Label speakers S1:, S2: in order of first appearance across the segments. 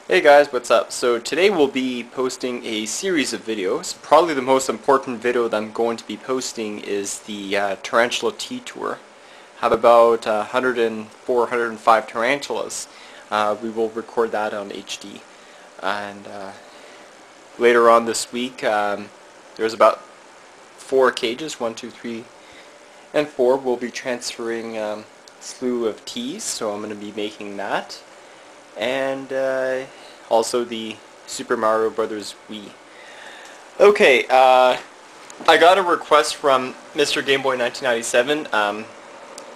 S1: Hey guys, what's up? So today we'll be posting a series of videos. Probably the most important video that I'm going to be posting is the Tarantula Tea Tour. Have about 104, 105 tarantulas. We will record that on HD. And later on this week, there's about 4 cages, 1, 2, 3, and 4. We'll be transferring a slew of teas, so I'm going to be making that. And also the Super Mario Brothers Wii. Okay, I got a request from Mr. Game Boy 1997.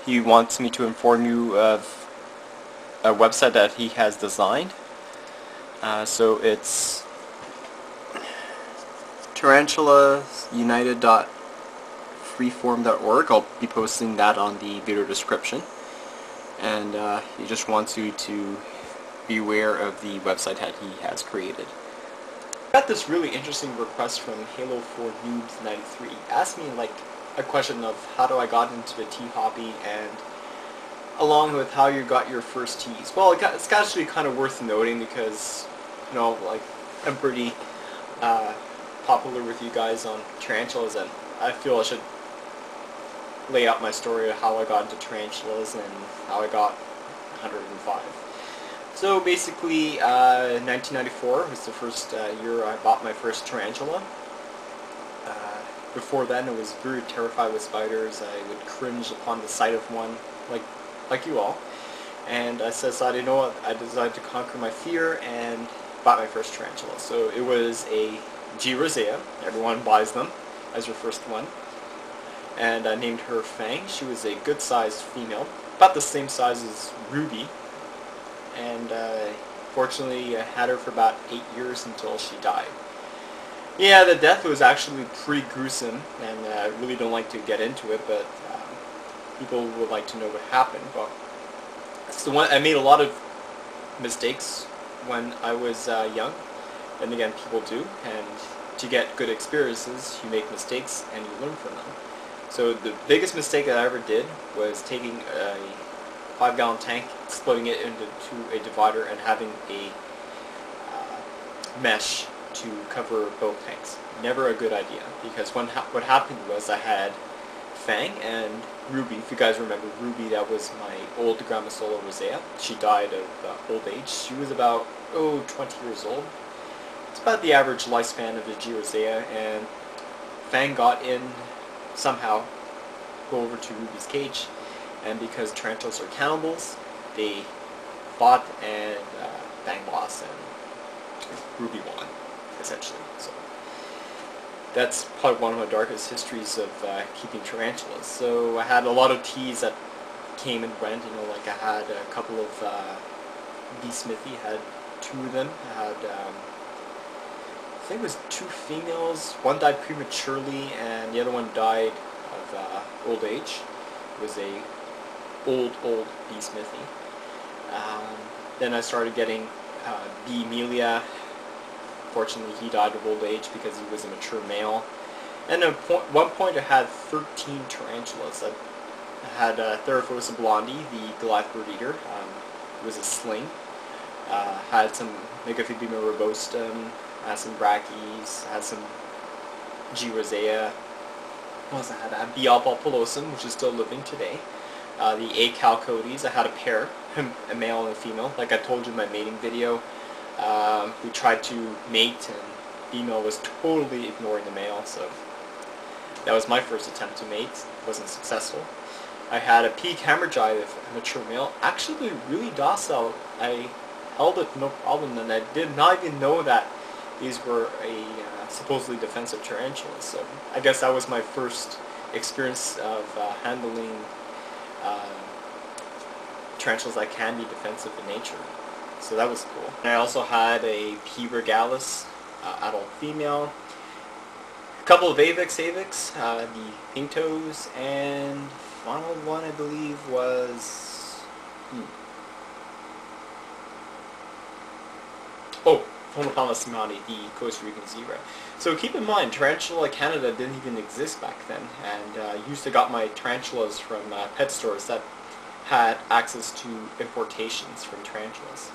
S1: He wants me to inform you of a website that he has designed. So it's tarantulaunited.freeform.org. I'll be posting that on the video description. And he just wants you to be aware of the website that he has created. I got this really interesting request from Halo 4 Noobs 93. Asked me like a question of how do I got into the tea hobby and along with how you got your first teas. Well, it's actually kind of worth noting because, you know, like I'm pretty popular with you guys on tarantulas, and I feel I should lay out my story of how I got into tarantulas and how I got 105. So basically, 1994 was the first year I bought my first tarantula. Before then, I was very terrified with spiders. I would cringe upon the sight of one, like you all. And I decided, you know what, I decided to conquer my fear and bought my first tarantula. So it was a G. rosea. Everyone buys them as your first one. And I named her Fang. She was a good-sized female, about the same size as Ruby. And fortunately I had her for about 8 years until she died. Yeah, the death was actually pretty gruesome, and I really don't like to get into it, but people would like to know what happened. Well, it's the one I made a lot of mistakes when I was young, and again, people do, and to get good experiences, you make mistakes and you learn from them. So the biggest mistake that I ever did was taking a 5-gallon tank, splitting it into a divider, and having a mesh to cover both tanks. Never a good idea, because what happened was I had Fang and Ruby. If you guys remember Ruby, that was my old Grandma Solo Rosea. She died of old age. She was about 20 years old. It's about the average lifespan of a G. Rosea, and Fang got in somehow, go over to Ruby's cage. And because tarantulas are cannibals, they fought, and Fang lost, and Ruby won, essentially. So that's probably one of my darkest histories of keeping tarantulas. So I had a lot of teas that came and went. You know, like I had a couple of B-Smithy, had 2 of them. I had, I think it was 2 females. One died prematurely, and the other one died of old age. It was a old B-Smithy. Then I started getting B. Melia. Fortunately, he died of old age because he was a mature male. And at one point I had 13 tarantulas. I had Theraphosa blondie, the Goliath bird eater. It was a sling. Had some Megaphibima robustum, had some Brachys, had some G. rosea. What else I had? I had B. albopilosum, which is still living today. The A. calcodes, I had a pair, a male and a female. Like I told you in my mating video, we tried to mate, and female was totally ignoring the male, so that was my first attempt to mate. It wasn't successful. I had a P. camergi, a mature male, actually really docile. I held it no problem, and I did not even know that these were a supposedly defensive tarantulas. So I guess that was my first experience of handling tarantulas that can be defensive in nature. So that was cool. And I also had a P. regalis, adult female, a couple of Avix, the pink toes, and final one I believe was Phonopolis simani, the Costa Rican zebra. So keep in mind, Tarantula Canada didn't even exist back then, and I used to got my tarantulas from pet stores that had access to importations from tarantulas.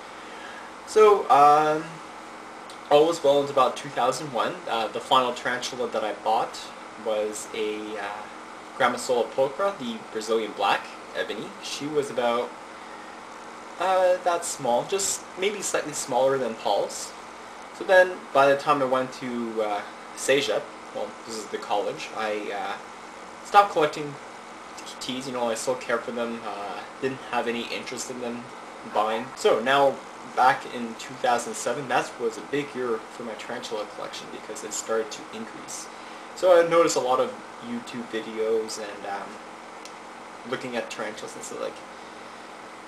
S1: So, all was well until about 2001. The final tarantula that I bought was a Grammosola pulchra, the Brazilian black ebony. She was about that small, just maybe slightly smaller than Paul's. So then, by the time I went to Cégep, well, this is the college, I stopped collecting teas. You know, I still care for them. Didn't have any interest in them buying. So now, back in 2007, that was a big year for my tarantula collection because it started to increase. So I noticed a lot of YouTube videos and looking at tarantulas and so like,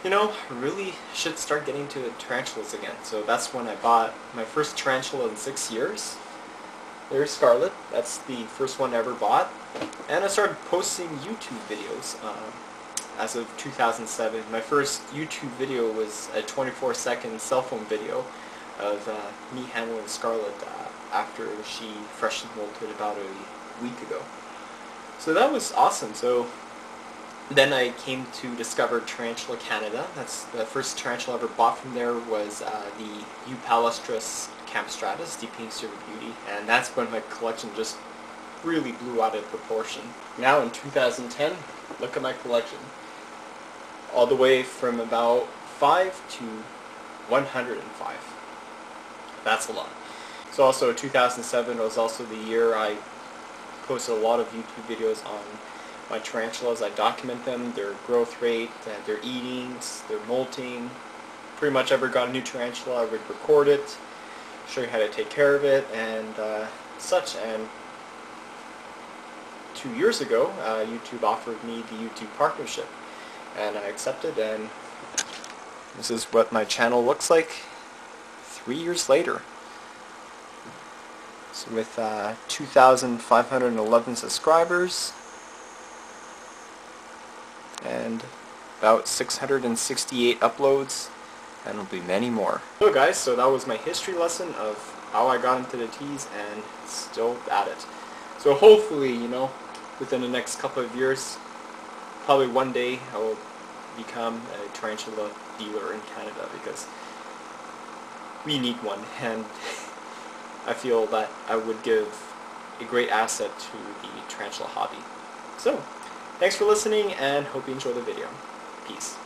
S1: you know, I really should start getting to tarantulas again. So that's when I bought my first tarantula in 6 years. There's Scarlet. That's the first one I ever bought. And I started posting YouTube videos as of 2007. My first YouTube video was a 24-second cell phone video of me handling Scarlet after she freshly molted about a week ago. So that was awesome. So then I came to discover Tarantula Canada. That's the first tarantula I ever bought from there was the Eupalustris Campstratus, the Pink Silver Beauty, and that's when my collection just really blew out of proportion. Now in 2010, look at my collection. All the way from about 5 to 105. That's a lot. So also 2007 was also the year I posted a lot of YouTube videos on my tarantulas. I document them, their growth rate, their eatings, their molting. Pretty much ever got a new tarantula, I would record it, show you how to take care of it, and such. And 2 years ago, YouTube offered me the YouTube partnership, and I accepted, and this is what my channel looks like 3 years later. So with 2,511 subscribers, and about 668 uploads, and there'll be many more. So guys, so that was my history lesson of how I got into the teas and still at it. So hopefully, you know, within the next couple of years, probably one day I will become a tarantula dealer in Canada because we need one, and I feel that I would give a great asset to the tarantula hobby. So, thanks for listening and hope you enjoy the video. Peace.